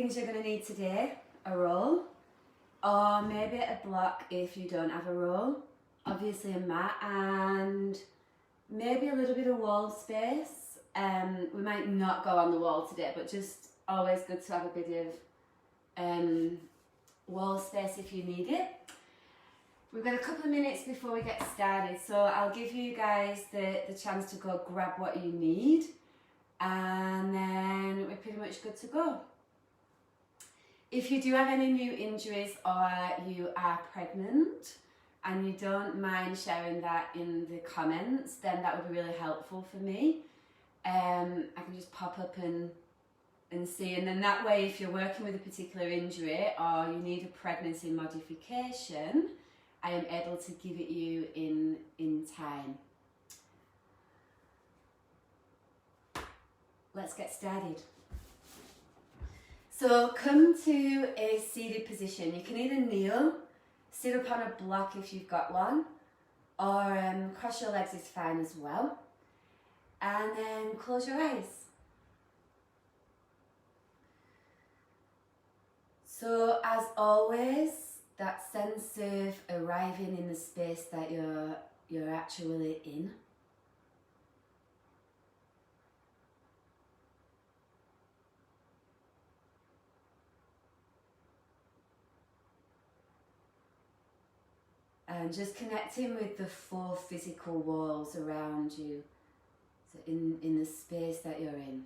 things you're going to need today: a roll, or maybe a block if you don't have a roll, obviously a mat, and maybe a little bit of wall space. We might not go on the wall today, but just always good to have a bit of wall space if you need it. We've got a couple of minutes before we get started, so I'll give you guys the chance to go grab what you need, and then we're pretty much good to go. If you do have any new injuries or you are pregnant and you don't mind sharing that in the comments, then that would be really helpful for me. I can just pop up and see, and then that way if you're working with a particular injury or you need a pregnancy modification, I am able to give it you in time. Let's get started. So come to a seated position. You can either kneel, sit up on a block if you've got one, or cross your legs is fine as well. And then close your eyes. So as always, that sense of arriving in the space that you're actually in. And just connecting with the 4 physical walls around you, so in the space that you're in.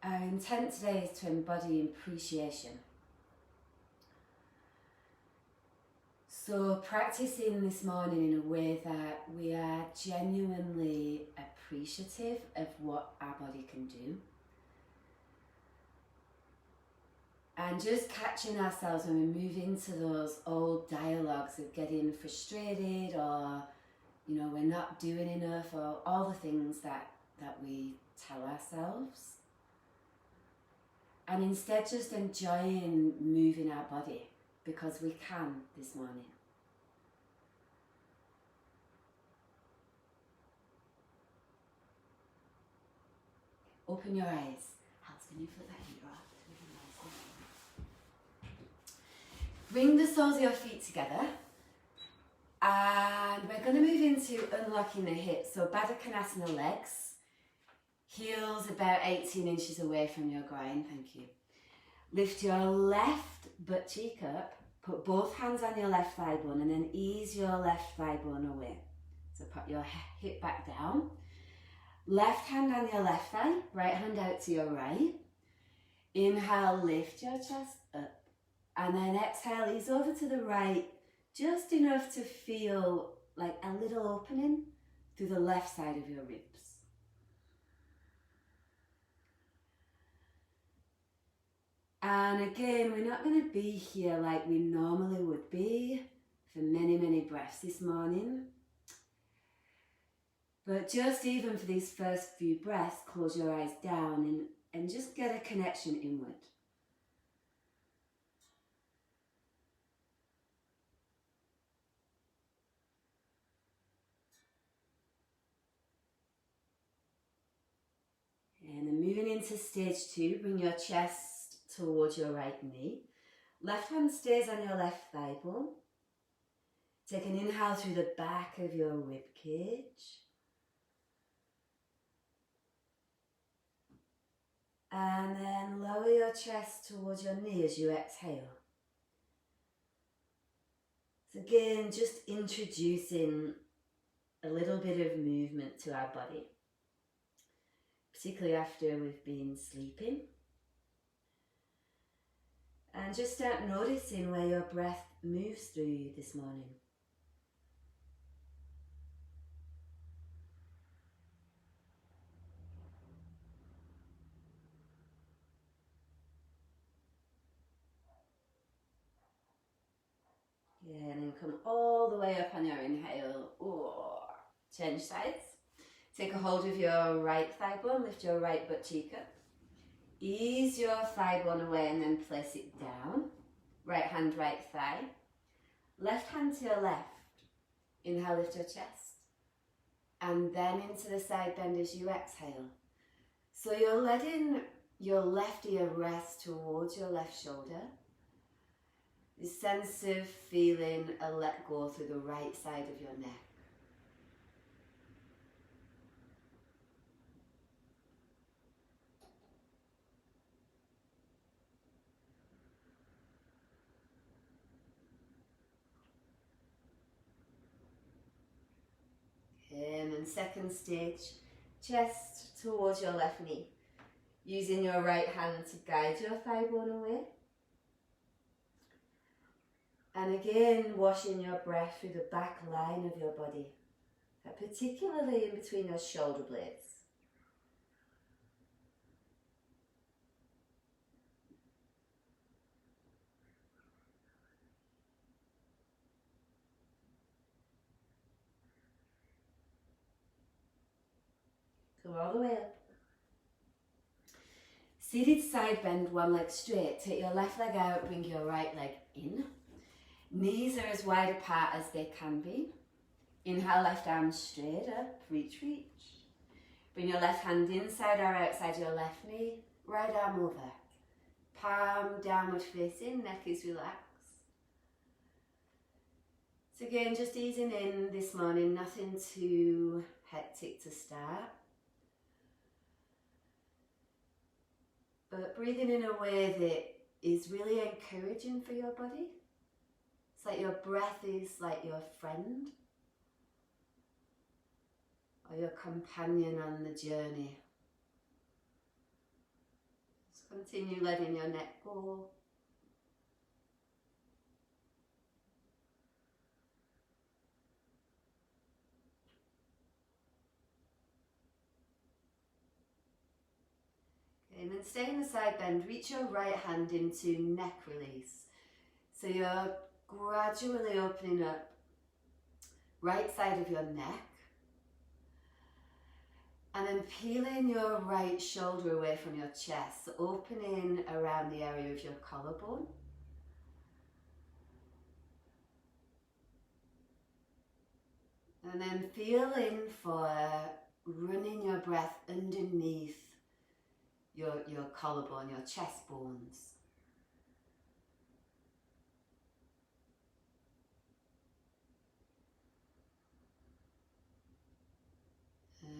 Our intent today is to embody appreciation. So practicing this morning in a way that we are genuinely appreciative of what our body can do. And just catching ourselves when we move into those old dialogues of getting frustrated, or we're not doing enough, or all the things that we tell ourselves. And instead just enjoying moving our body, because we can this morning. Open your eyes. Hals, can you flip that heater off? Bring the soles of your feet together. And we're going to move into unlocking the hips. So Baddha Konasana legs. Heels about 18 inches away from your groin, thank you. Lift your left butt cheek up, put both hands on your left thigh bone, and then ease your left thigh bone away. So put your hip back down. Left hand on your left thigh, right hand out to your right. Inhale, lift your chest up. And then exhale, ease over to the right, just enough to feel like a little opening through the left side of your ribs. And again, we're not going to be here like we normally would be for many, many breaths this morning. But just even for these first few breaths, close your eyes down and just get a connection inward. And then moving into stage 2, bring your chest towards your right knee. Left hand stays on your left thigh bone. Take an inhale through the back of your rib cage. And then lower your chest towards your knee as you exhale. So again, just introducing a little bit of movement to our body, particularly after we've been sleeping. And just start noticing where your breath moves through you this morning. Okay, and then come all the way up on your inhale. Oh, change sides. Take a hold of your right thigh bone, lift your right butt cheek up. Ease your thigh bone away and then place it down. Right hand, right thigh. Left hand to your left. Inhale, lift your chest. And then into the side bend as you exhale. So you're letting your left ear rest towards your left shoulder. This sense of feeling a let go through the right side of your neck. And then second stage, chest towards your left knee. Using your right hand to guide your thigh bone away. And again, washing your breath through the back line of your body, particularly in between your shoulder blades. Come all the way up. Seated side bend, one leg straight. Take your left leg out, bring your right leg in. Knees are as wide apart as they can be. Inhale, left arm straight up, reach, reach. Bring your left hand inside or outside your left knee, right arm over. Palm downward facing, neck is relaxed. So again, just easing in this morning, nothing too hectic to start. But breathing in a way that is really encouraging for your body. It's like your breath is like your friend or your companion on the journey. Just continue letting your neck go. Okay, and then stay in the side bend, reach your right hand into neck release. So you're gradually opening up right side of your neck and then peeling your right shoulder away from your chest, so opening around the area of your collarbone. And then feeling for running your breath underneath your collarbone, your chest bones.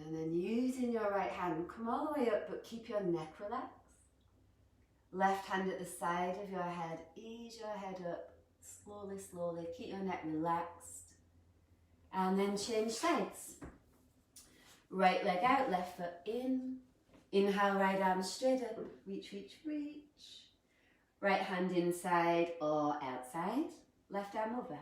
And then using your right hand, come all the way up, but keep your neck relaxed. Left hand at the side of your head, ease your head up slowly, slowly, keep your neck relaxed. And then change sides. Right leg out, left foot in. Inhale, right arm straight up, reach, reach, reach. Right hand inside or outside, left arm over.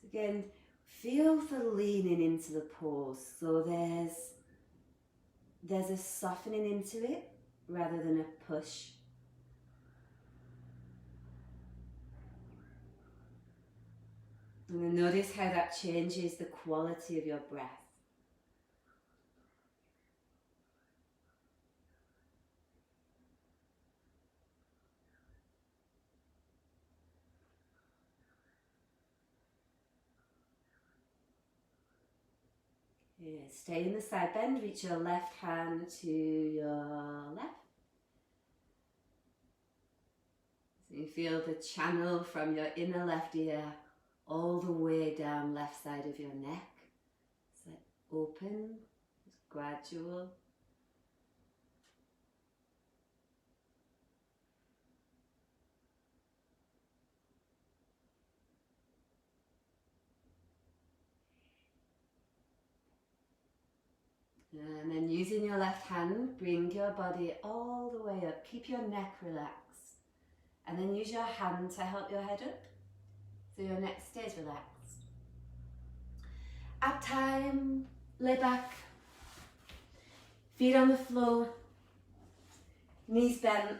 Again, feel for leaning into the pose. So there's a softening into it rather than a push. And then notice how that changes the quality of your breath. Yeah, stay in the side bend, reach your left hand to your left. So you feel the channel from your inner left ear all the way down left side of your neck. It's like open, it's gradual. And then using your left hand, bring your body all the way up. Keep your neck relaxed. And then use your hand to help your head up so your neck stays relaxed. Ab time, lay back, feet on the floor, knees bent,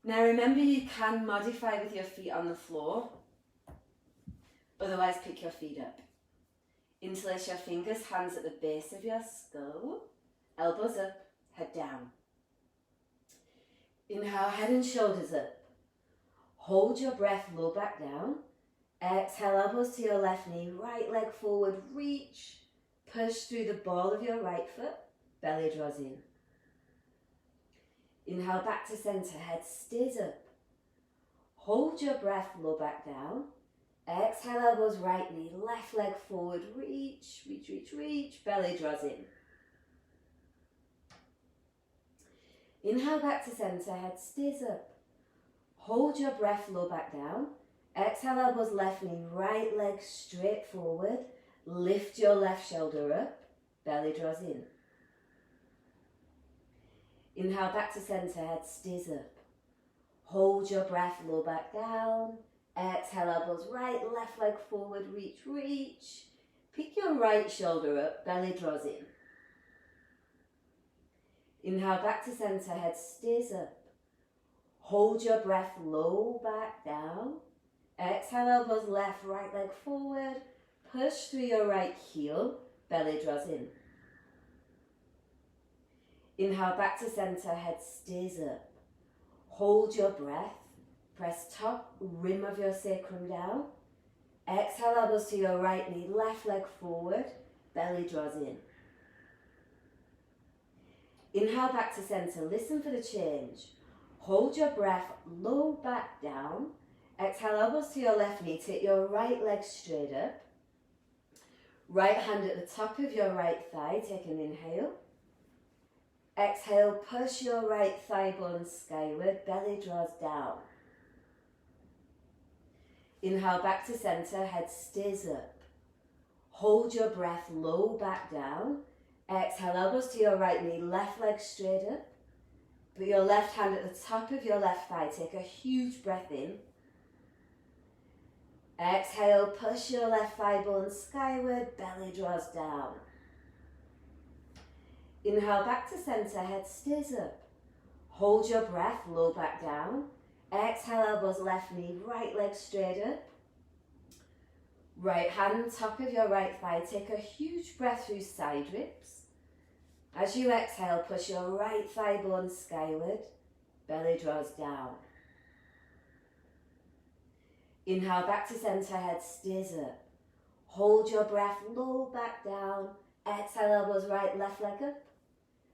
Now remember, you can modify with your feet on the floor, otherwise pick your feet up. Interlace your fingers, hands at the base of your skull, elbows up, head down. Inhale, head and shoulders up. Hold your breath, low back down. Exhale, elbows to your left knee, right leg forward, reach. Push through the ball of your right foot, belly draws in. Inhale, back to center, head stays up. Hold your breath, low back down. Exhale, elbows right knee, left leg forward, reach, reach, reach, reach, belly draws in. Inhale, back to center, head stays up. Hold your breath, low back down. Exhale, elbows left knee, right leg straight forward. Lift your left shoulder up, belly draws in. Inhale, back to center, head stays up. Hold your breath, low back down. Exhale, elbows right, left leg forward, reach, reach. Pick your right shoulder up, belly draws in. Inhale, back to center, head stays up. Hold your breath, low back down. Exhale, elbows left, right leg forward. Push through your right heel, belly draws in. Inhale, back to center, head stays up. Hold your breath. Press top rim of your sacrum down. Exhale, elbows to your right knee, left leg forward, belly draws in. Inhale, back to center, listen for the change. Hold your breath, low back down. Exhale, elbows to your left knee, take your right leg straight up. Right hand at the top of your right thigh, take an inhale. Exhale, push your right thigh bone skyward, belly draws down. Inhale, back to center, head stays up. Hold your breath, low back down. Exhale, elbows to your right knee, left leg straight up. Put your left hand at the top of your left thigh, take a huge breath in. Exhale, push your left thigh bone skyward, belly draws down. Inhale, back to center, head stays up. Hold your breath, low back down. Exhale, elbows left knee, right leg straight up. Right hand, top of your right thigh, take a huge breath through side ribs. As you exhale, push your right thigh bone skyward, belly draws down. Inhale, back to center, head stays up. Hold your breath, low back down. Exhale, elbows right, left leg up.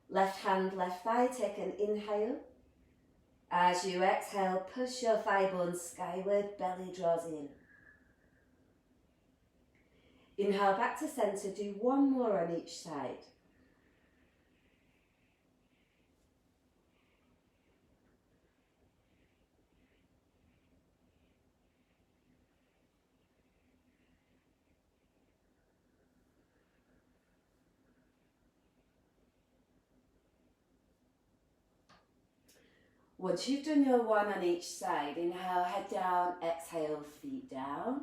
Left hand, left thigh, take an inhale. As you exhale, push your thigh bone skyward, belly draws in. Inhale, back to center, do one more on each side. Once you've done your one on each side, inhale, head down, exhale, feet down.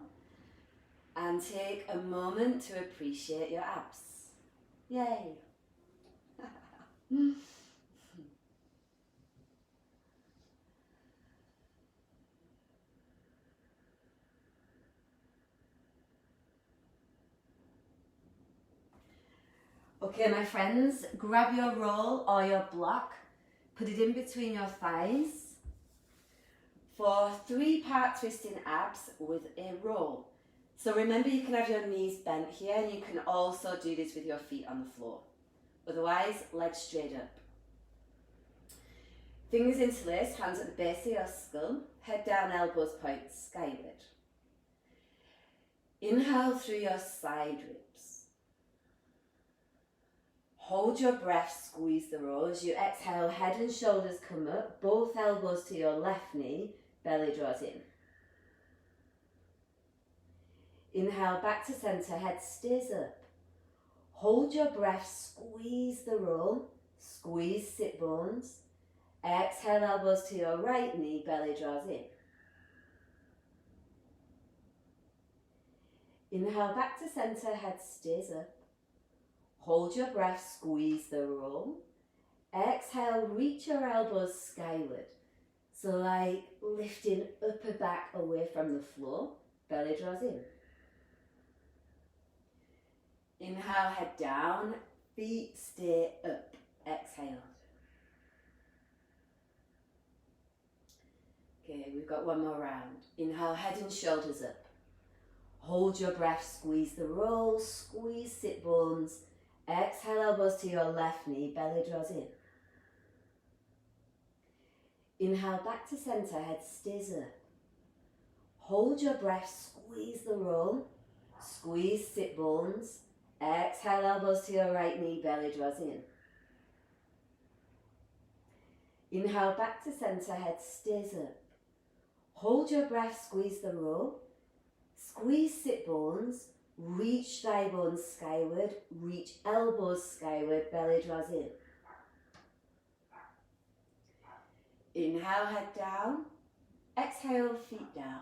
And take a moment to appreciate your abs. Yay! Okay, my friends, grab your roll or your block. Put it in between your thighs for 3-part twisting abs with a roll. So remember, you can have your knees bent here, and you can also do this with your feet on the floor. Otherwise, legs straight up. Fingers interlaced, hands at the base of your skull, head down, elbows point skyward. Inhale through your side ribs. Hold your breath, squeeze the roll. As you exhale, head and shoulders come up, both elbows to your left knee, belly draws in. Inhale, back to center, head stays up. Hold your breath, squeeze the roll, squeeze sit bones. Exhale, elbows to your right knee, belly draws in. Inhale, back to center, head stays up. Hold your breath, squeeze the roll. Exhale, reach your elbows skyward. So like lifting upper back away from the floor, belly draws in. Inhale, head down, feet stay up, exhale. Okay, we've got one more round. Inhale, head and shoulders up. Hold your breath, squeeze the roll, squeeze sit bones. Exhale, elbows to your left knee, belly draws in. Inhale, back to center, head stays up. Hold your breath, squeeze the roll, squeeze sit bones. Exhale, elbows to your right knee, belly draws in. Inhale, back to center, head stays up. Hold your breath, squeeze the roll, squeeze sit bones, reach thigh bones skyward, reach elbows skyward, belly draws in. Inhale, head down, exhale, feet down.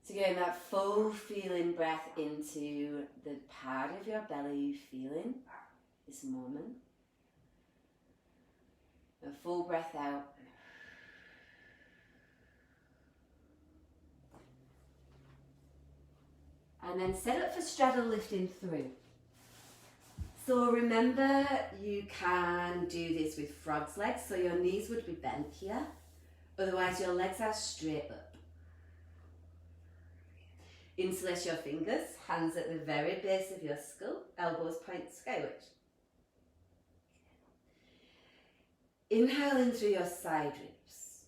So getting that full feeling breath into the part of your belly you feeling this moment. A full breath out. And then set up for straddle lifting through. So remember, you can do this with frog's legs, so your knees would be bent here. Otherwise your legs are straight up. Interlace your fingers, hands at the very base of your skull, elbows point skyward. Inhale in through your side ribs.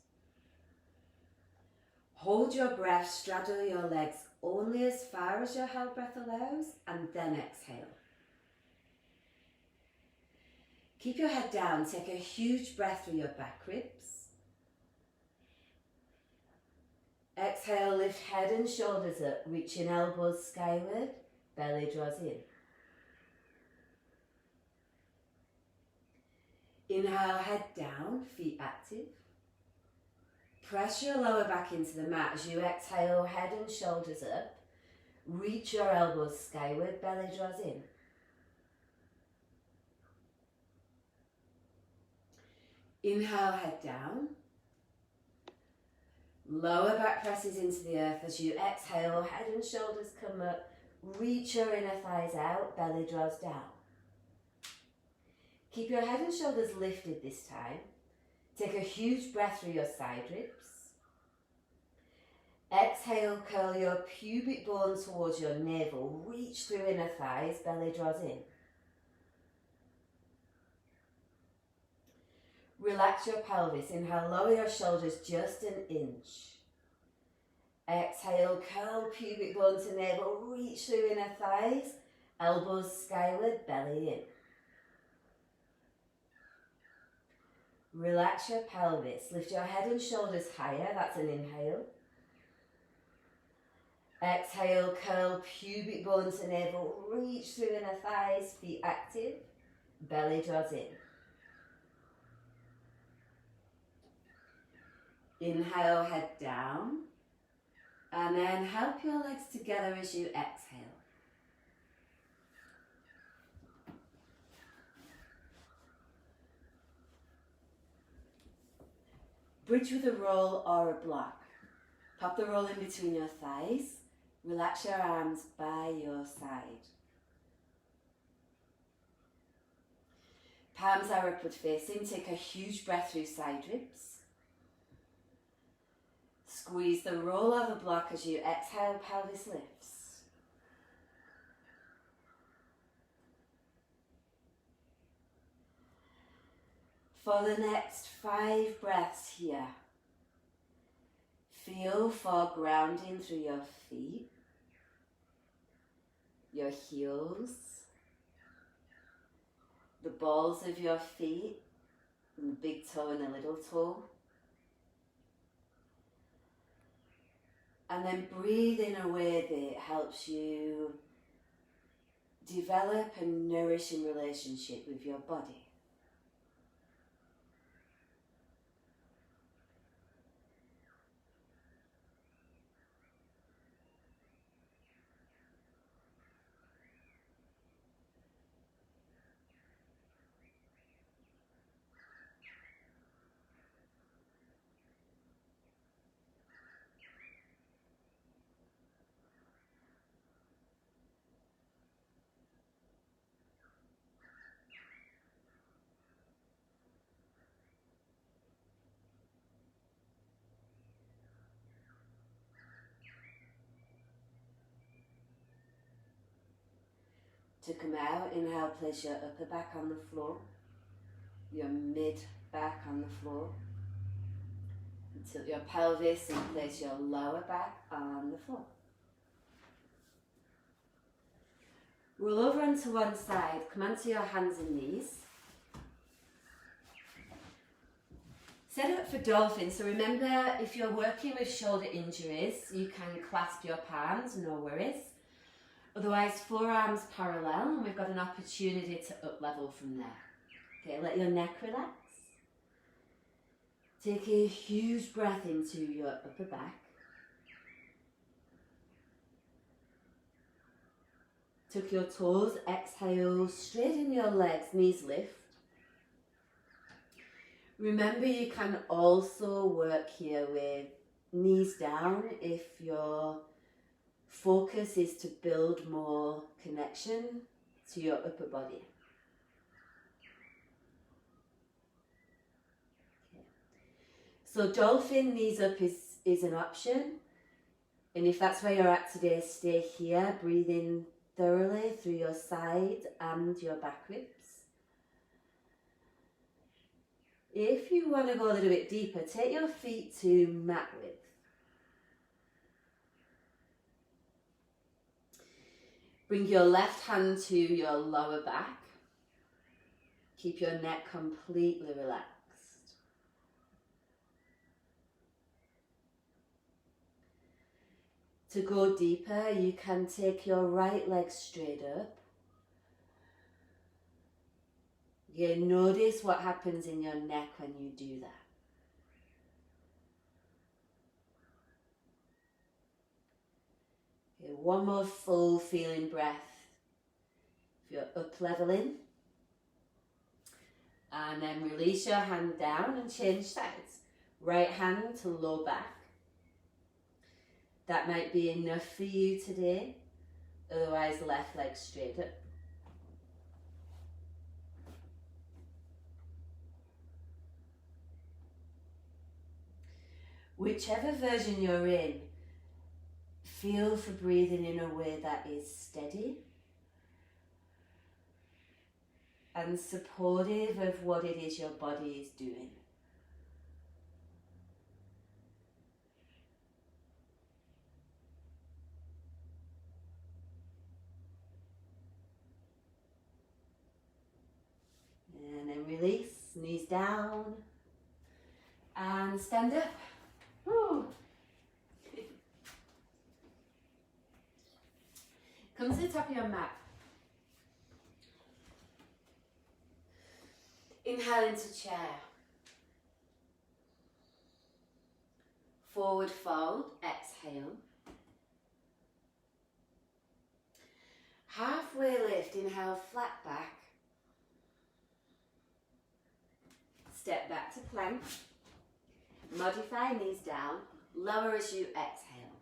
Hold your breath, straddle your legs only as far as your held breath allows, and then exhale. Keep your head down, take a huge breath through your back ribs. Exhale, lift head and shoulders up, reaching elbows skyward, belly draws in. Inhale, head down, feet active. Press your lower back into the mat as you exhale, head and shoulders up. Reach your elbows skyward, belly draws in. Inhale, head down. Lower back presses into the earth as you exhale, head and shoulders come up. Reach your inner thighs out, belly draws down. Keep your head and shoulders lifted this time. Take a huge breath through your side ribs. Exhale, curl your pubic bone towards your navel. Reach through inner thighs, belly draws in. Relax your pelvis. Inhale, lower your shoulders just an inch. Exhale, curl pubic bone to navel. Reach through inner thighs, elbows skyward, belly in. Relax your pelvis. Lift your head and shoulders higher. That's an inhale. Exhale, curl pubic bone to navel. Reach through inner thighs, feet active. Belly draws in. Inhale, head down. And then help your legs together as you exhale. Bridge with a roll or a block. Pop the roll in between your thighs. Relax your arms by your side. Palms are upward facing. Take a huge breath through side ribs. Squeeze the roll or the block as you exhale, pelvis lifts. For the next 5 breaths here, feel for grounding through your feet, your heels, the balls of your feet, and the big toe and the little toe. And then breathe in a way that helps you develop a nourishing relationship with your body. To come out, inhale, place your upper back on the floor, your mid back on the floor. Tilt your pelvis and place your lower back on the floor. Roll over onto one side, come onto your hands and knees. Set up for dolphin, so remember if you're working with shoulder injuries, you can clasp your palms, no worries. Otherwise, forearms parallel, and we've got an opportunity to up level from there. Okay, let your neck relax. Take a huge breath into your upper back. Tuck your toes, exhale, straighten your legs, knees lift. Remember you can also work here with knees down if your focus is to build more connection to your upper body. Okay. So dolphin knees up is an option, and if that's where you're at today, stay here, breathe in thoroughly through your side and your back ribs. If you want to go a little bit deeper, take your feet to mat width. Bring your left hand to your lower back. Keep your neck completely relaxed. To go deeper, you can take your right leg straight up. You notice what happens in your neck when you do that. Okay, one more full feeling breath. If you're up leveling. And then release your hand down and change sides. Right hand to low back. That might be enough for you today. Otherwise, left leg straight up. Whichever version you're in, feel for breathing in a way that is steady and supportive of what it is your body is doing. And then release, knees down, and stand up. Woo. Come to the top of your mat. Inhale into chair. Forward fold, exhale. Halfway lift, inhale, flat back. Step back to plank. Modify, knees down. Lower as you exhale.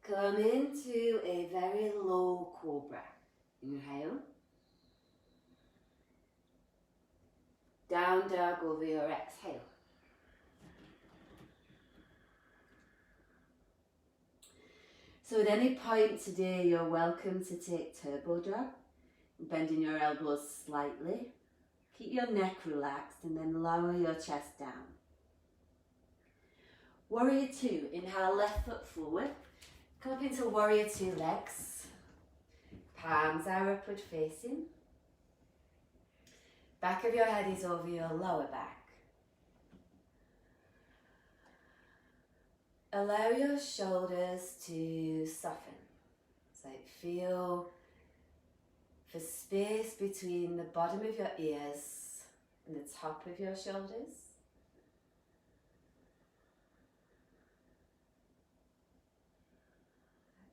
Come into a very low cobra. Inhale. Down dog over your exhale. So at any point today, you're welcome to take turbo dog, bending your elbows slightly. Keep your neck relaxed and then lower your chest down. Warrior 2, inhale, left foot forward. Come up into warrior 2 legs. Palms are upward facing. Back of your head is over your lower back. Allow your shoulders to soften. So feel for space between the bottom of your ears and the top of your shoulders.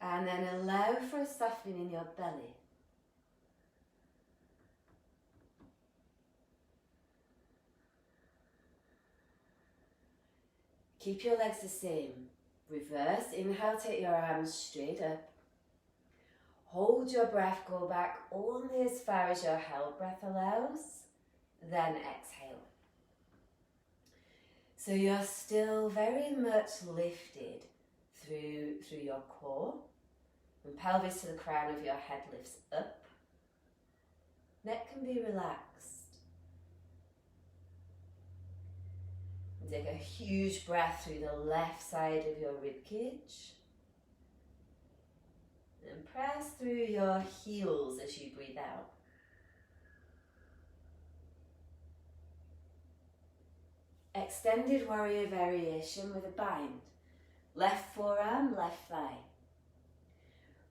And then allow for a softening in your belly. Keep your legs the same. Reverse, inhale, take your arms straight up. Hold your breath, go back only as far as your held breath allows, then exhale. So you're still very much lifted through your core, And pelvis to the crown of your head lifts up. Neck can be relaxed. And take a huge breath through the left side of your rib cage. And press through your heels as you breathe out. Extended warrior variation with a bind. Left forearm, left thigh.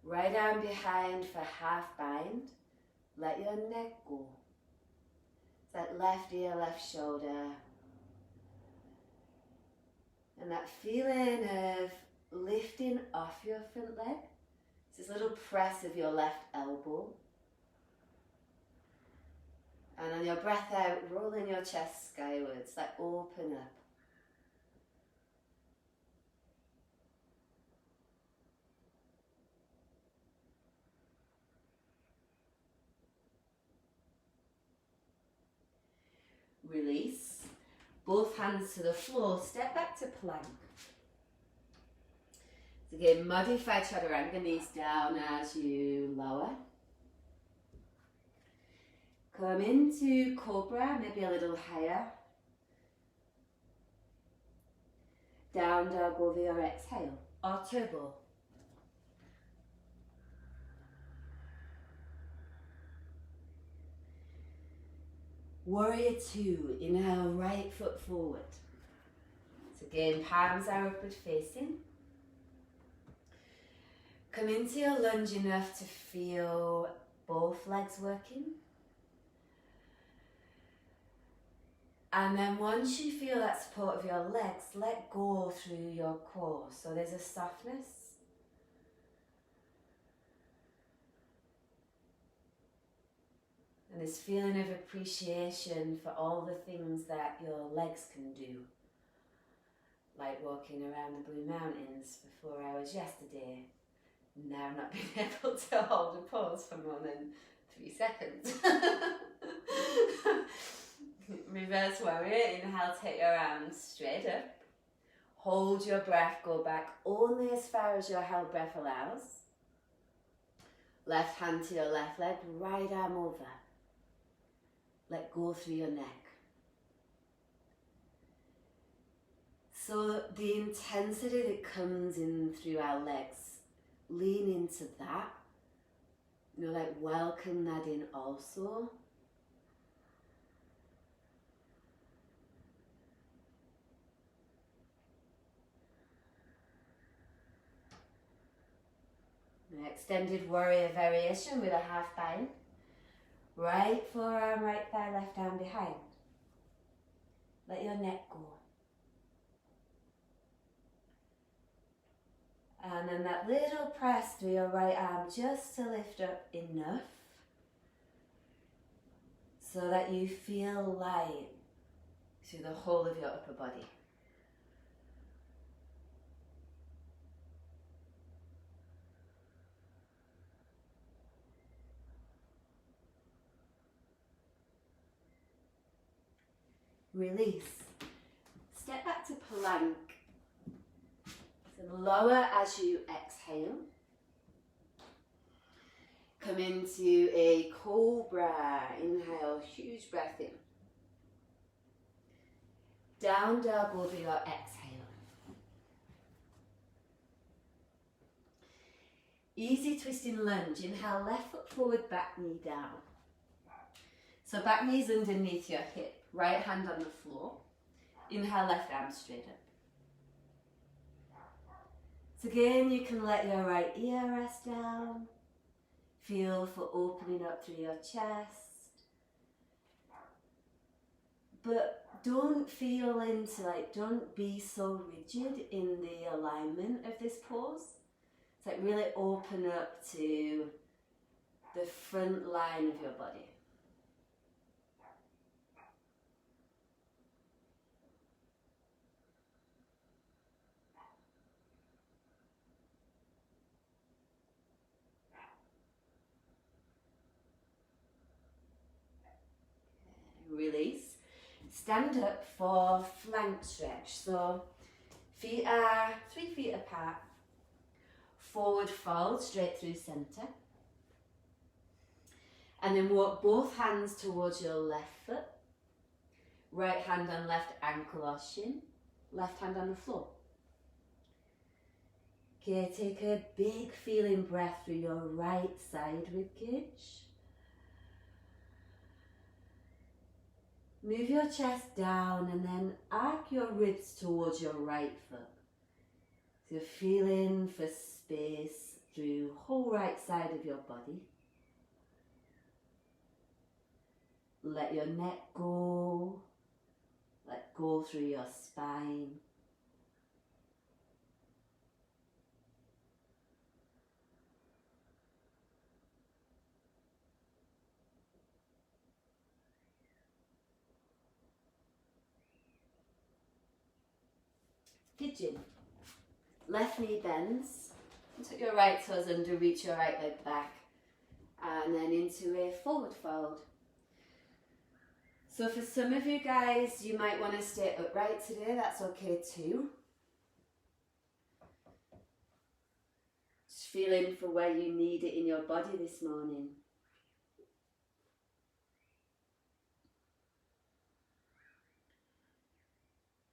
Right arm behind for half bind. Let your neck go. It's that left ear, left shoulder. And that feeling of lifting off your front leg. It's this little press of your left elbow. And on your breath out, rolling your chest skywards, like open up. Release. Both hands to the floor. Step back to plank. So again, modify chaturanga, knees down as you lower. Come into cobra, maybe a little higher. Down dog over your exhale, or turbo. Warrior two, inhale, right foot forward. So again, palms are upward facing. Come into your lunge enough to feel both legs working. And then once you feel that support of your legs, let go through your core. So there's a softness. And this feeling of appreciation for all the things that your legs can do. Like walking around the Blue Mountains for 4 hours yesterday. Now not being able to hold a pose for more than 3 seconds. Reverse warrior, inhale, take your arms straight up. Hold your breath, go back only as far as your held breath allows. Left hand to your left leg, right arm over. Let go through your neck. So the intensity that comes in through our legs, lean into that. You know, like welcome that in also. Extended warrior variation with a half bind. Right forearm, right thigh, left arm behind. Let your neck go. And then that little press through your right arm just to lift up enough so that you feel light through the whole of your upper body. Release. Step back to plank. So lower as you exhale. Come into a cobra. Inhale, huge breath in. Down dog over your exhale. Easy twisting lunge. Inhale, left foot forward, back knee down. So back knee's underneath your hip. Right hand on the floor. Inhale, left arm straight up. So again, you can let your right ear rest down. Feel for opening up through your chest. But don't feel into don't be so rigid in the alignment of this pose. It's like really open up to the front line of your body. Release. Stand up for flank stretch. So feet are 3 feet apart. forward fold straight through centre. And then walk both hands towards your left foot. Right hand on left ankle or shin. Left hand on the floor. Okay, take a big feeling breath through your right side ribcage. Move your chest down and then arc your ribs towards your right foot. So you're feeling for space through whole right side of your body. Let your neck go. Let go through your spine. Pigeon. Left knee bends. Tuck your right toes under, reach your right leg back. And then into a forward fold. So for some of you guys, you might want to stay upright today. That's okay too. Just feeling for where you need it in your body this morning.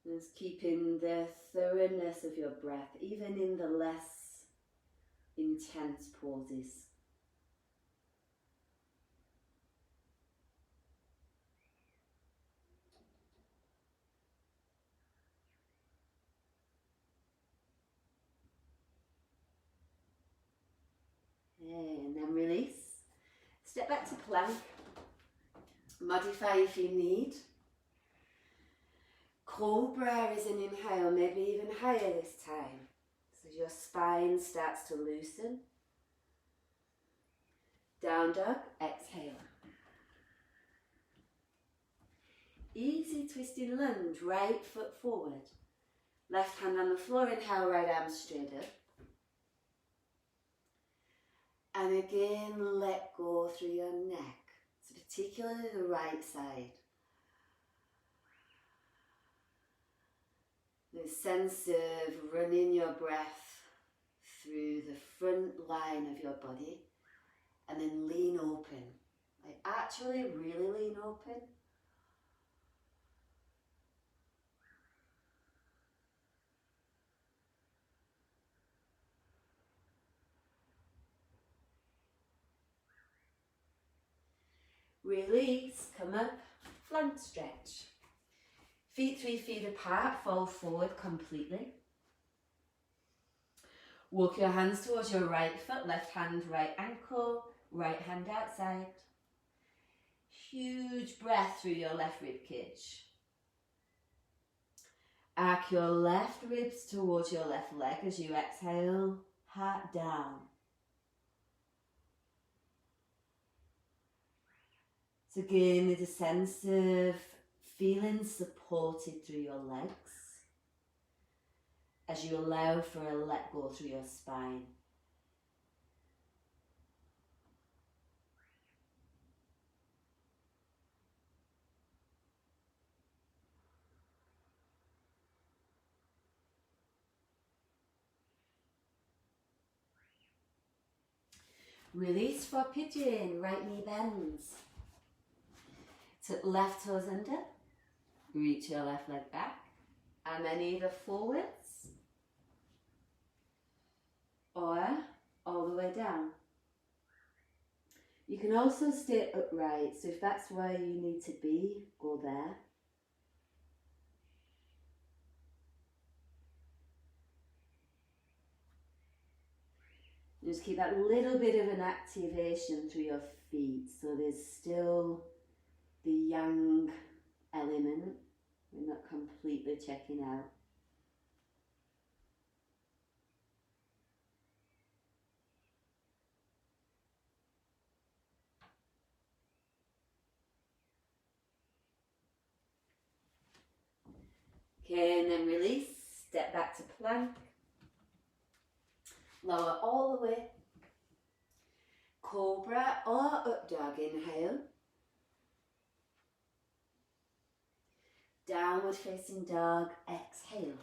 Just keeping the thoroughness of your breath, even in the less intense pauses. And then release. Step back to plank. Modify if you need. Cobra is an inhale, maybe even higher this time. So your spine starts to loosen. Down dog, exhale. Easy twisting lunge, right foot forward. Left hand on the floor, inhale, right arm straight up. And again, let go through your neck, so particularly the right side. The sense of running your breath through the front line of your body and then lean open. Like actually really lean open. Release, come up, flank stretch. Feet 3 feet apart, fall forward completely. Walk your hands towards your right foot, left hand, right ankle, right hand outside. Huge breath through your left rib cage. Arc your left ribs towards your left leg as you exhale, heart down. So again, with a sense of feeling supported through your legs as you allow for a let go through your spine. Release for pigeon, right knee bends. Tuck left toes under, reach your left leg back, and then either forwards or all the way down. You can also stay upright, so if that's where you need to be, go there. Just keep that little bit of an activation through your feet, so there's still the yang element. We're not completely checking out. Okay, and then release, step back to plank. Lower all the way. Cobra or up dog, inhale. Downward facing dog, exhale.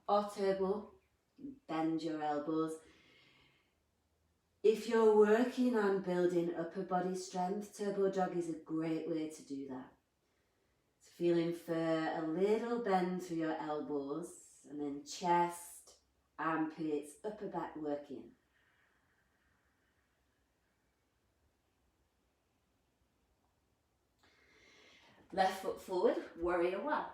Or turbo, Bend your elbows. If you're working on building upper body strength, Turbo Dog is a great way to do that. So feeling for a little bend through your elbows, and then chest, armpits, upper back working. Left foot forward, warrior one.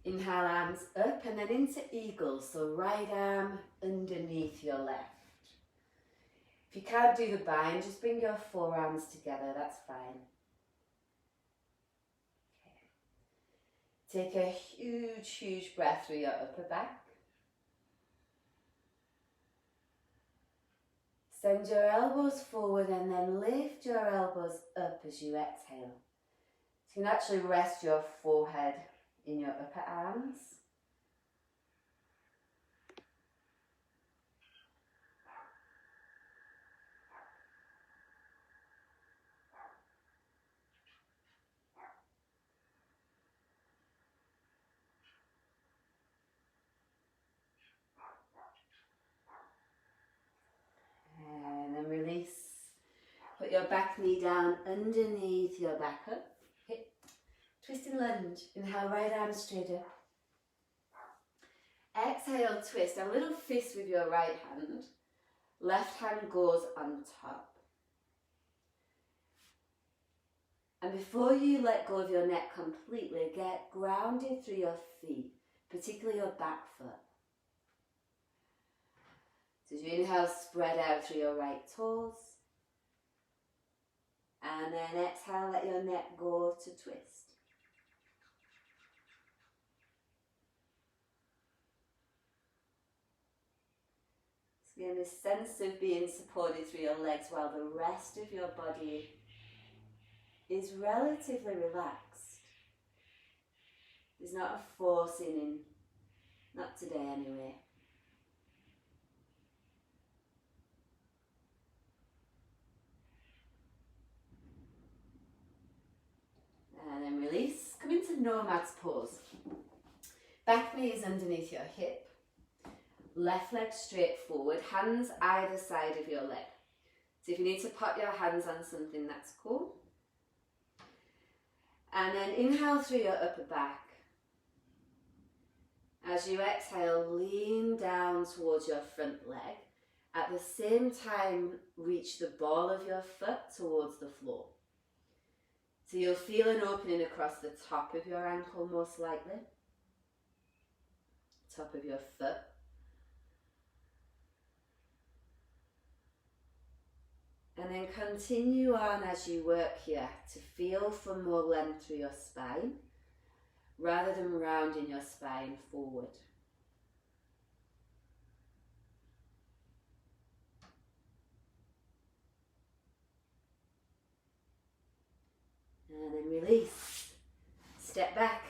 Inhale, arms up and then into eagle. So right arm underneath your left. If you can't do the bind, just bring your forearms together, that's fine. Okay. Take a huge, huge breath through your upper back. Send your elbows forward and then lift your elbows up as you exhale. So you can actually rest your forehead in your upper arms. And then release. Put your back knee down underneath your back up. Hip. Twisting lunge. Inhale, right arm straight up. Exhale, twist. A little fist with your right hand. Left hand goes on top. And before you let go of your neck completely, get grounded through your feet, particularly your back foot. So as you inhale, spread out through your right toes. And then exhale, let your neck go to twist. So again, this sense of being supported through your legs while the rest of your body is relatively relaxed. There's not a forcing in, not today anyway. And then release. Come into nomad's pose. Back knee is underneath your hip. Left leg straight forward. Hands either side of your leg. So if you need to pop your hands on something, that's cool. And then inhale through your upper back. As you exhale, lean down towards your front leg. At the same time, reach the ball of your foot towards the floor. So you'll feel an opening across the top of your ankle most likely. Top of your foot. And then continue on as you work here to feel for more length through your spine, rather than rounding your spine forward. And then release. Step back,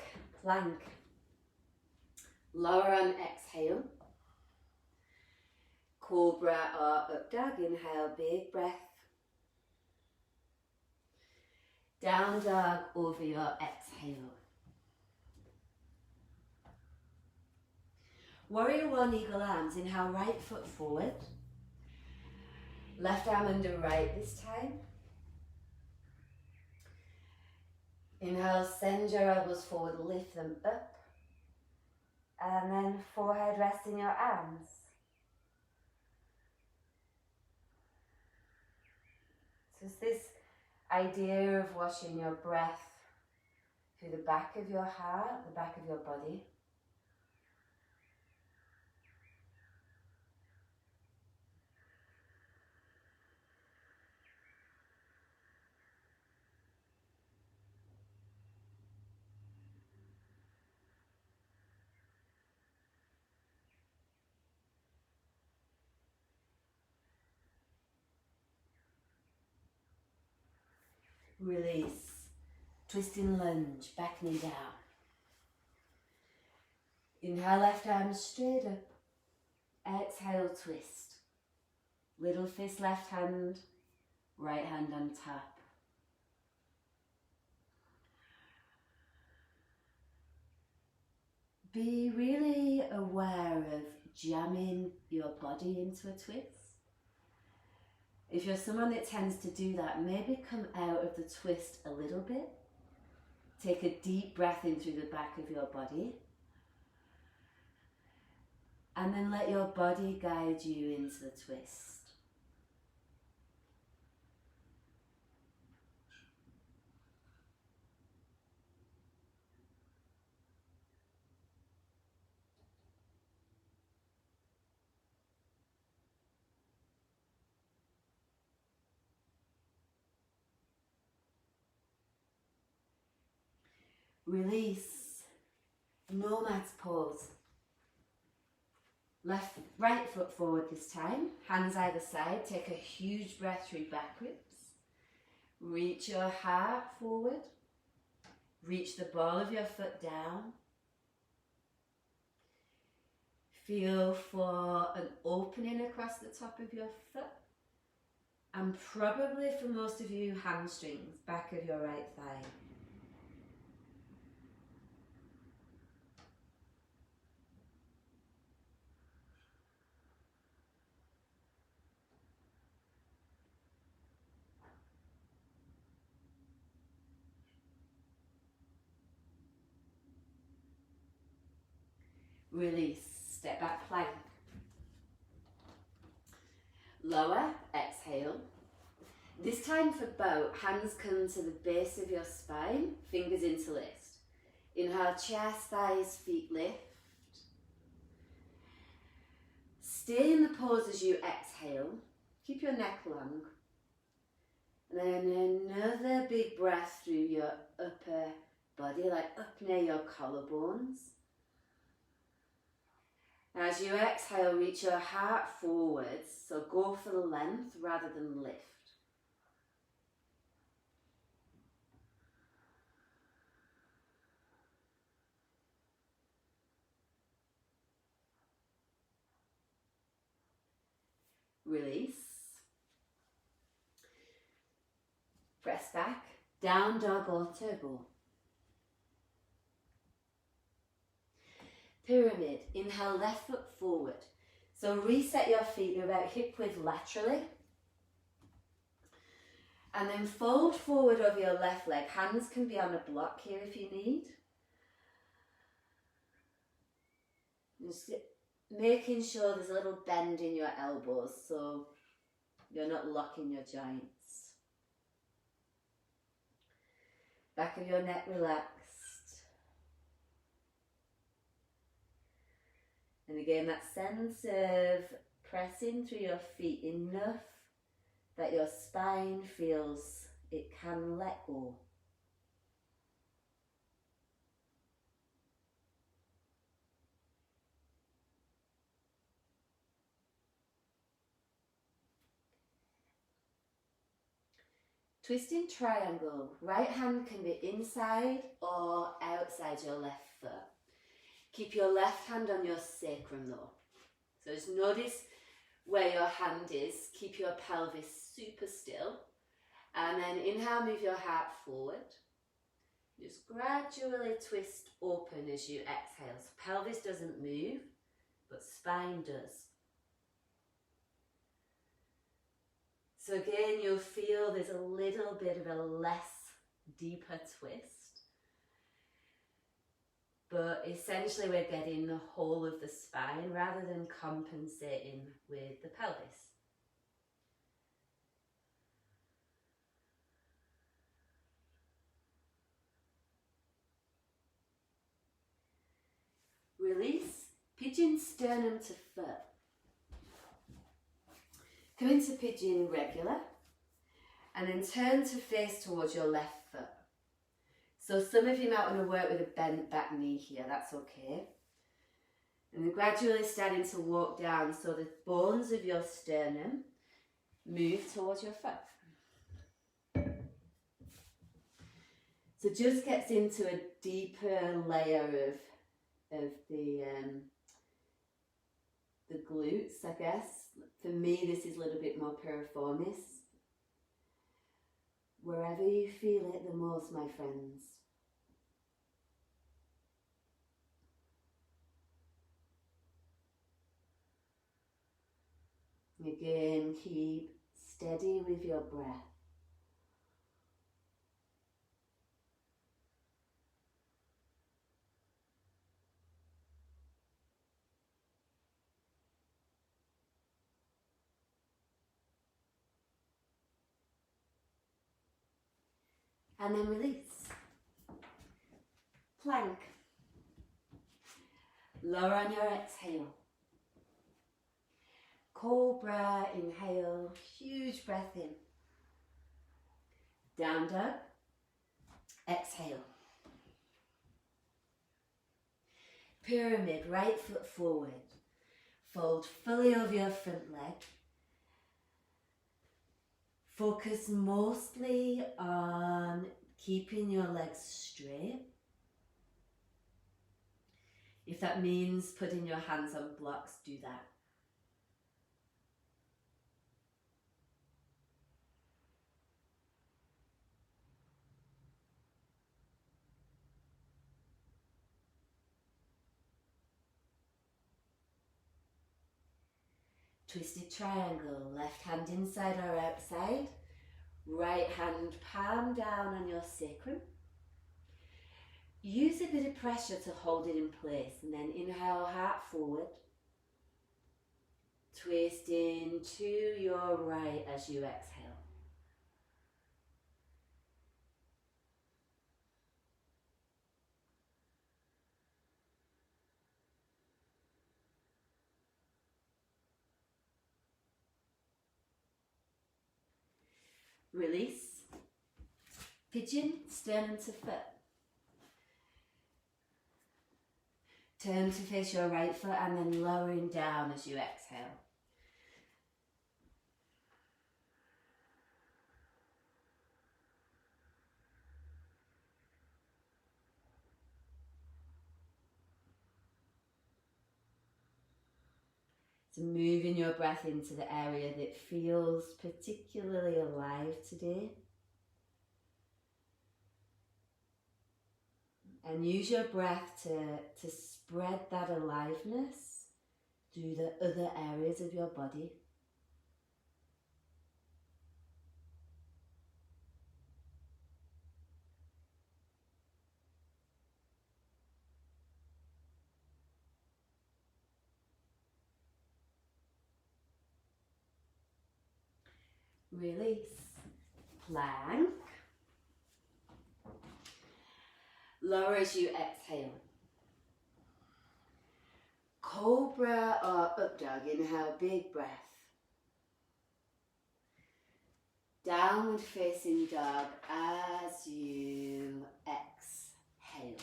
plank. Lower on exhale. Cobra or up dog. Inhale, big breath. Down dog over your exhale. Warrior one, eagle arms. Inhale, right foot forward. Left arm under right this time. Inhale, send your elbows forward, lift them up. And then forehead resting your arms. So it's this idea of washing your breath through the back of your heart, the back of your body. Release. Twisting lunge, back knee down. Inhale, left arm straight up. Exhale, twist. Little fist, left hand, right hand on top. Be really aware of jamming your body into a twist. If you're someone that tends to do that, maybe come out of the twist a little bit. Take a deep breath in through the back of your body. And then let your body guide you into the twist. Release. Nomad's pose. Right foot forward this time. Hands either side. Take a huge breath through back ribs. Reach your heart forward. Reach the ball of your foot down. Feel for an opening across the top of your foot. And probably for most of you, hamstrings, back of your right thigh. Release, step back plank. Lower, exhale. This time for boat, hands come to the base of your spine, fingers interlaced. Inhale, chest, thighs, feet lift. Stay in the pose as you exhale. Keep your neck long. And then another big breath through your upper body, like up near your collarbones. As you exhale, reach your heart forwards, so go for the length rather than lift. Release. Press back, down dog or turbo. Pyramid, inhale, left foot forward. So reset your feet, you're about hip width laterally. And then fold forward over your left leg. Hands can be on a block here if you need. Just making sure there's a little bend in your elbows so you're not locking your joints. Back of your neck relaxed. And again, that sense of pressing through your feet enough that your spine feels it can let go. Twisting triangle. Right hand can be inside or outside your left foot. Keep your left hand on your sacrum though. So just notice where your hand is. Keep your pelvis super still. And then inhale, move your heart forward. Just gradually twist open as you exhale. So pelvis doesn't move, but spine does. So again, you'll feel there's a little bit of a less deeper twist. But essentially we're getting the whole of the spine rather than compensating with the pelvis. Release, pigeon sternum to foot. Come into pigeon regular and then turn to face towards your left foot. So some of you might want to work with a bent back knee here, that's okay. And then gradually starting to walk down so the bones of your sternum move towards your foot. So just gets into a deeper layer of the glutes, I guess. For me, this is a little bit more piriformis. Wherever you feel it the most, my friends. Again, keep steady with your breath. And then release. Plank. Lower on your exhale. Cobra, inhale, huge breath in. Down dog, exhale. Pyramid, right foot forward. Fold fully over your front leg. Focus mostly on keeping your legs straight. If that means putting your hands on blocks, do that. Twisted triangle, left hand inside or outside, right hand palm down on your sacrum. Use a bit of pressure to hold it in place and then inhale, heart forward. Twisting to your right as you exhale. Release. Pigeon, sternum to foot. Turn to face your right foot and then lowering down as you exhale. So moving your breath into the area that feels particularly alive today. And use your breath to spread that aliveness through the other areas of your body. Release. Plank. Lower as you exhale. Cobra or up dog, inhale, big breath. Downward facing dog as you exhale.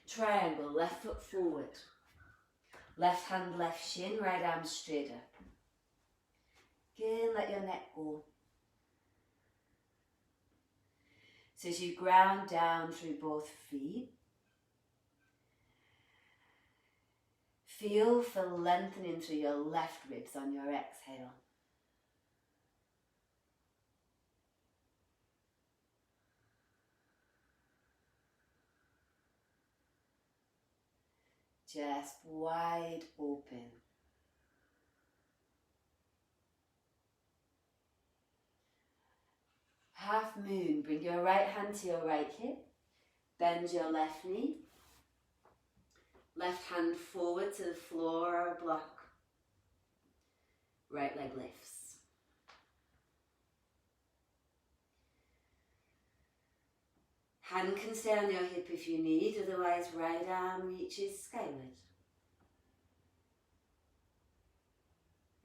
Triangle, left foot forward. Left hand, left shin, right arm straight up. Again, let your neck go. So as you ground down through both feet, feel for lengthening through your left ribs on your exhale. Just wide open. Half moon, bring your right hand to your right hip, bend your left knee, left hand forward to the floor or a block, right leg lifts. Hand can stay on your hip if you need, otherwise right arm reaches skyward.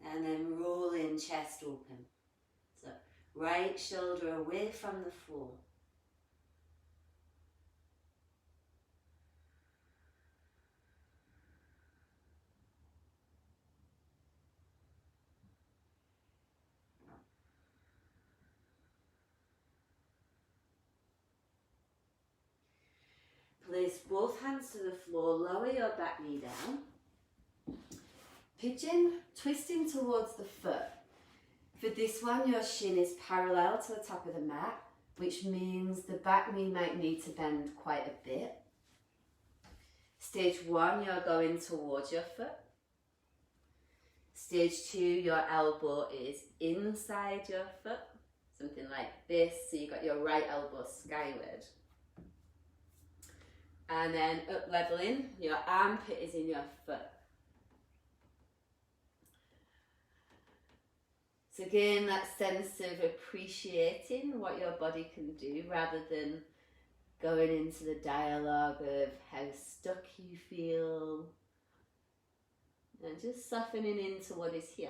And then roll in, chest open. So right shoulder away from the floor. Place both hands to the floor, lower your back knee down. Pigeon, twisting towards the foot. For this one, your shin is parallel to the top of the mat, which means the back knee might need to bend quite a bit. Stage 1, you're going towards your foot. Stage 2, your elbow is inside your foot, something like this, so you've got your right elbow skyward. And then up leveling, your armpit is in your foot. So again, that sense of appreciating what your body can do rather than going into the dialogue of how stuck you feel. And just softening into what is here.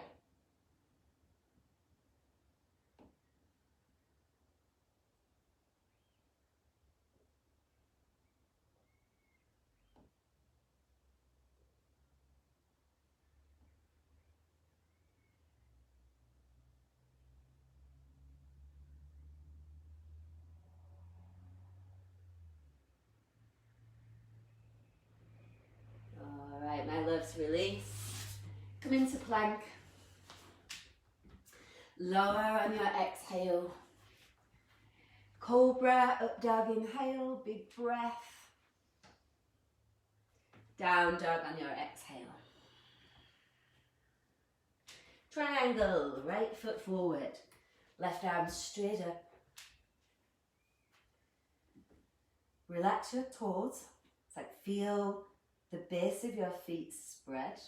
Alright, my loves, release. Come into plank. Lower on your exhale. Cobra, up dog, inhale, big breath. Down dog on your exhale. Triangle, right foot forward. Left arm straight up. Relax your toes. It's like feel the base of your feet spread.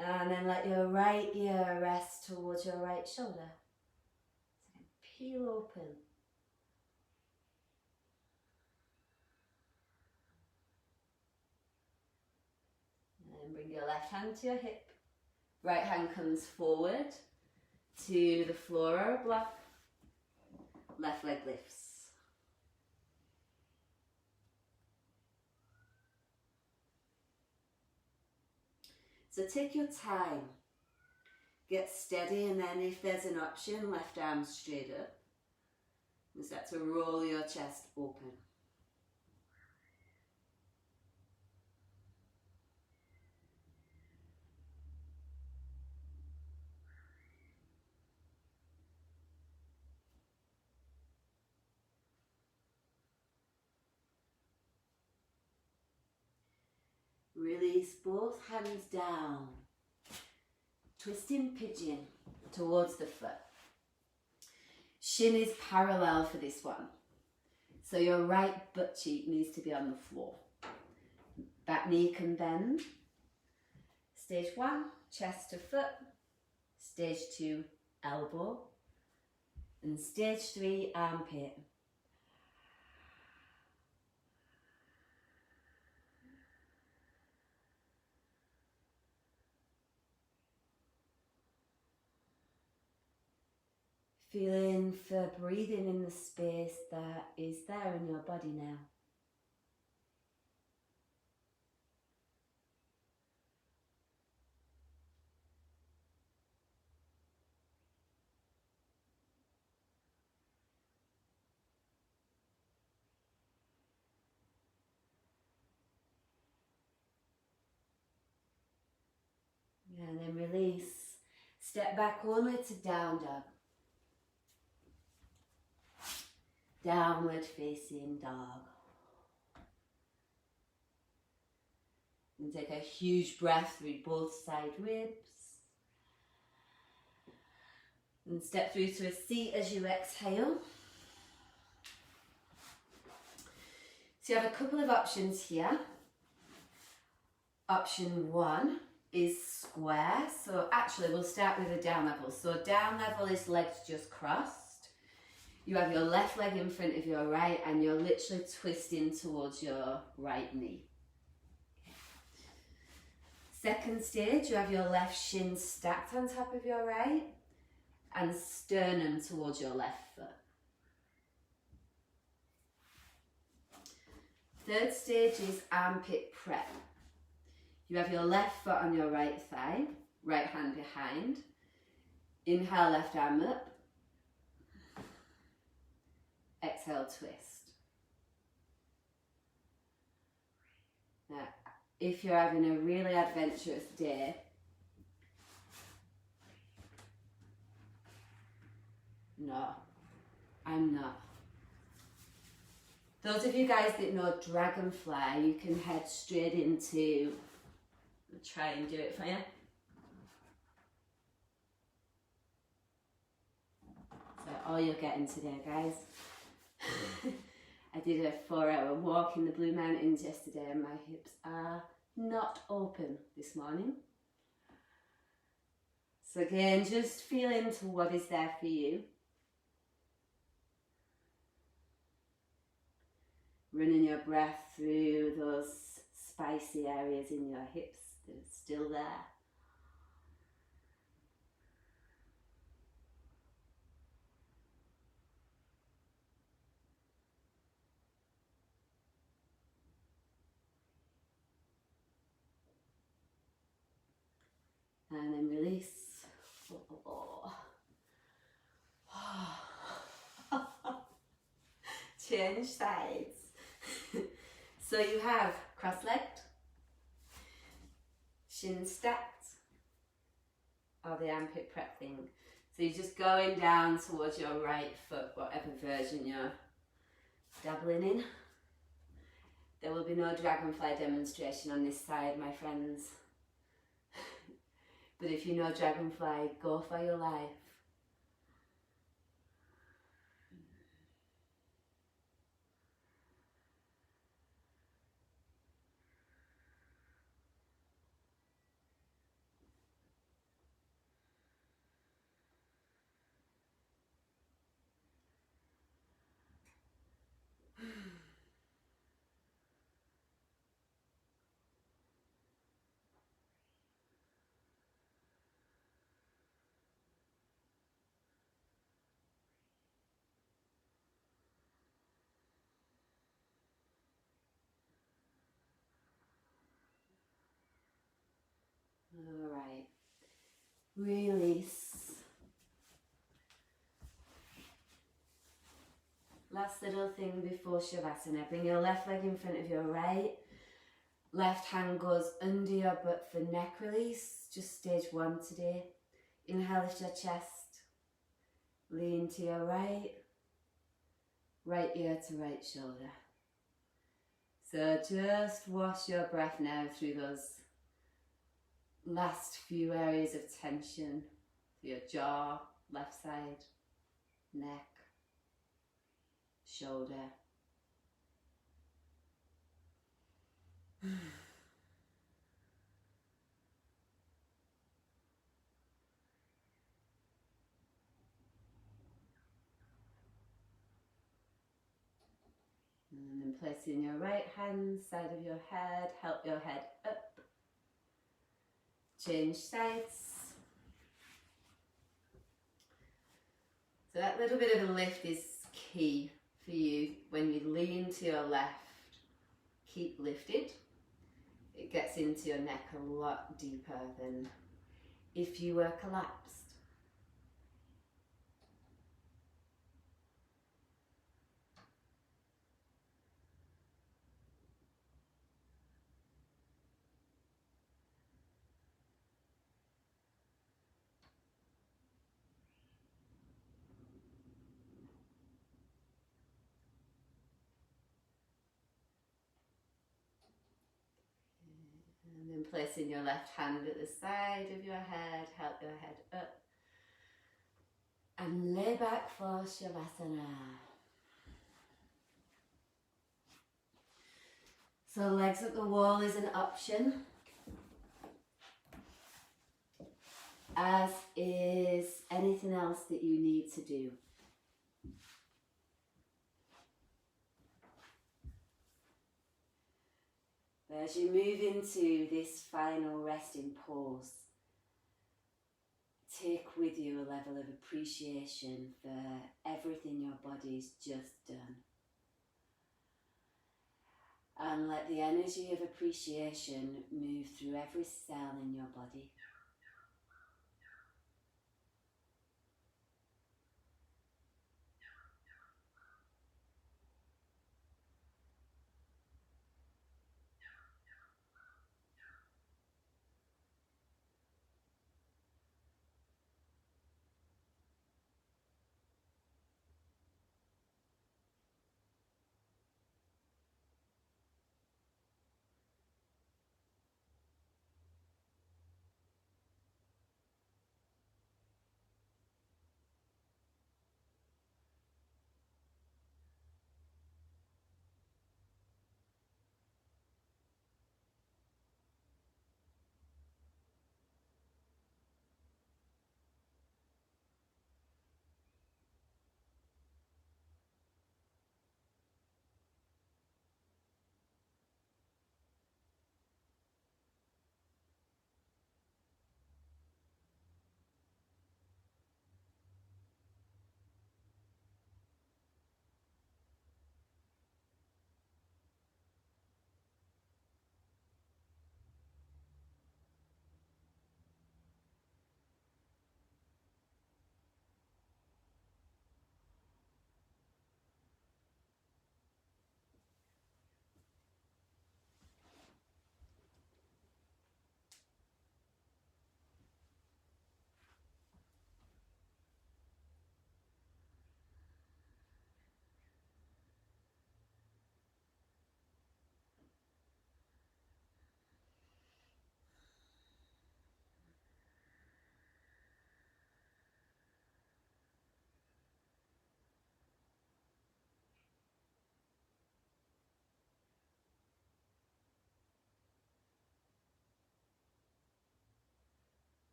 And then let your right ear rest towards your right shoulder. So peel open. And then bring your left hand to your hip. Right hand comes forward to the floor or a block. Left leg lifts. So take your time, get steady, and then if there's an option, left arm straight up. And start to roll your chest open. Release both hands down. Twisting pigeon towards the foot. Shin is parallel for this one. So your right butt cheek needs to be on the floor. Back knee can bend. Stage 1, chest to foot. Stage 2, elbow. And stage 3, armpit. Feeling for breathing in the space that is there in your body now. And then release. Step back only to down dog. Downward facing dog. And take a huge breath through both side ribs. And step through to a seat as you exhale. So you have a couple of options here. Option 1 is square. So actually we'll start with a down level. So down level is legs just crossed. You have your left leg in front of your right and you're literally twisting towards your right knee. Second stage, you have your left shin stacked on top of your right and sternum towards your left foot. Third stage is armpit prep. You have your left foot on your right thigh, right hand behind. Inhale, left arm up. Exhale, twist. Now, if you're having a really adventurous day, no, I'm not. Those of you guys that know dragonfly, you can head straight into, I'll try and do it for you. So all you're getting today, guys. I did a 4-hour walk in the Blue Mountains yesterday and my hips are not open this morning. So again, just feel into what is there for you. Running your breath through those spicy areas in your hips that are still there. And then release. Change sides. So you have cross-legged, shin stacked, or the armpit prep thing. So you're just going down towards your right foot, whatever version you're dabbling in. There will be no dragonfly demonstration on this side, my friends. But if you know dragonfly, go for your life. All right, release. Last little thing before Shavasana. Bring your left leg in front of your right. Left hand goes under your butt for neck release. Just stage 1 today. Inhale, lift your chest. Lean to your right. Right ear to right shoulder. So just wash your breath now through those last few areas of tension. Your jaw, left side, neck, shoulder. And then placing your right hand, side of your head, help your head up. Change sides. So that little bit of a lift is key for you. When you lean to your left, keep lifted. It gets into your neck a lot deeper than if you were collapsed. And then placing your left hand at the side of your head, help your head up. And lay back for Shavasana. So legs at the wall is an option, as is anything else that you need to do. But as you move into this final resting pause, take with you a level of appreciation for everything your body's just done. And let the energy of appreciation move through every cell in your body.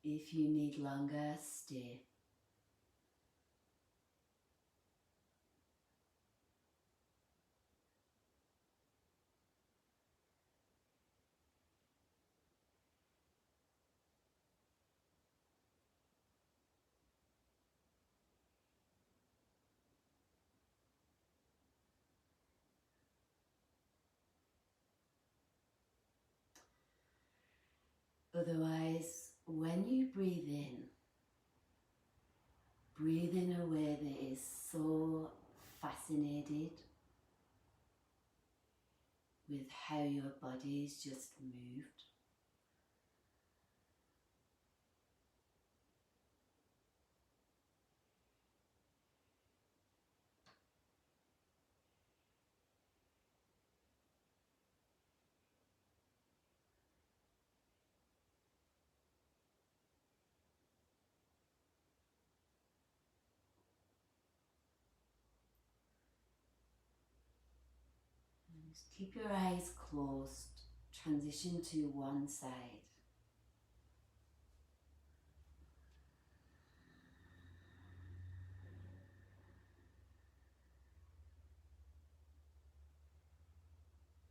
If you need longer, stay. Otherwise, when you breathe in a way that is so fascinated with how your body's just moved. Just keep your eyes closed, transition to one side.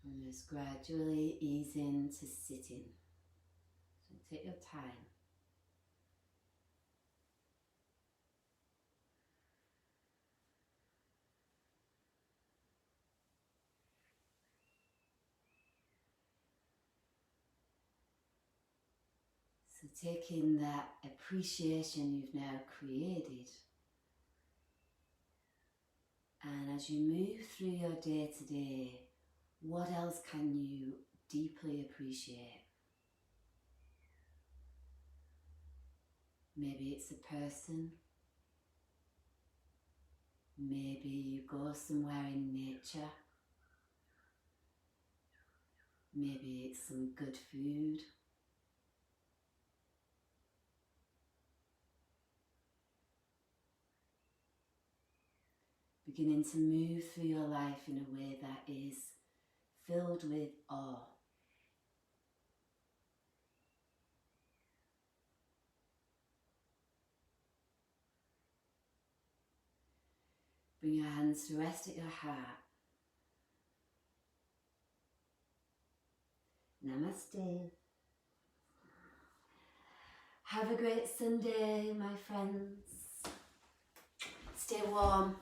And just gradually ease into sitting. So take your time. So take in that appreciation you've now created. And as you move through your day to day, what else can you deeply appreciate? Maybe it's a person. Maybe you go somewhere in nature. Maybe it's some good food. Beginning to move through your life in a way that is filled with awe. Bring your hands to rest at your heart. Namaste. Have a great Sunday, my friends. Stay warm.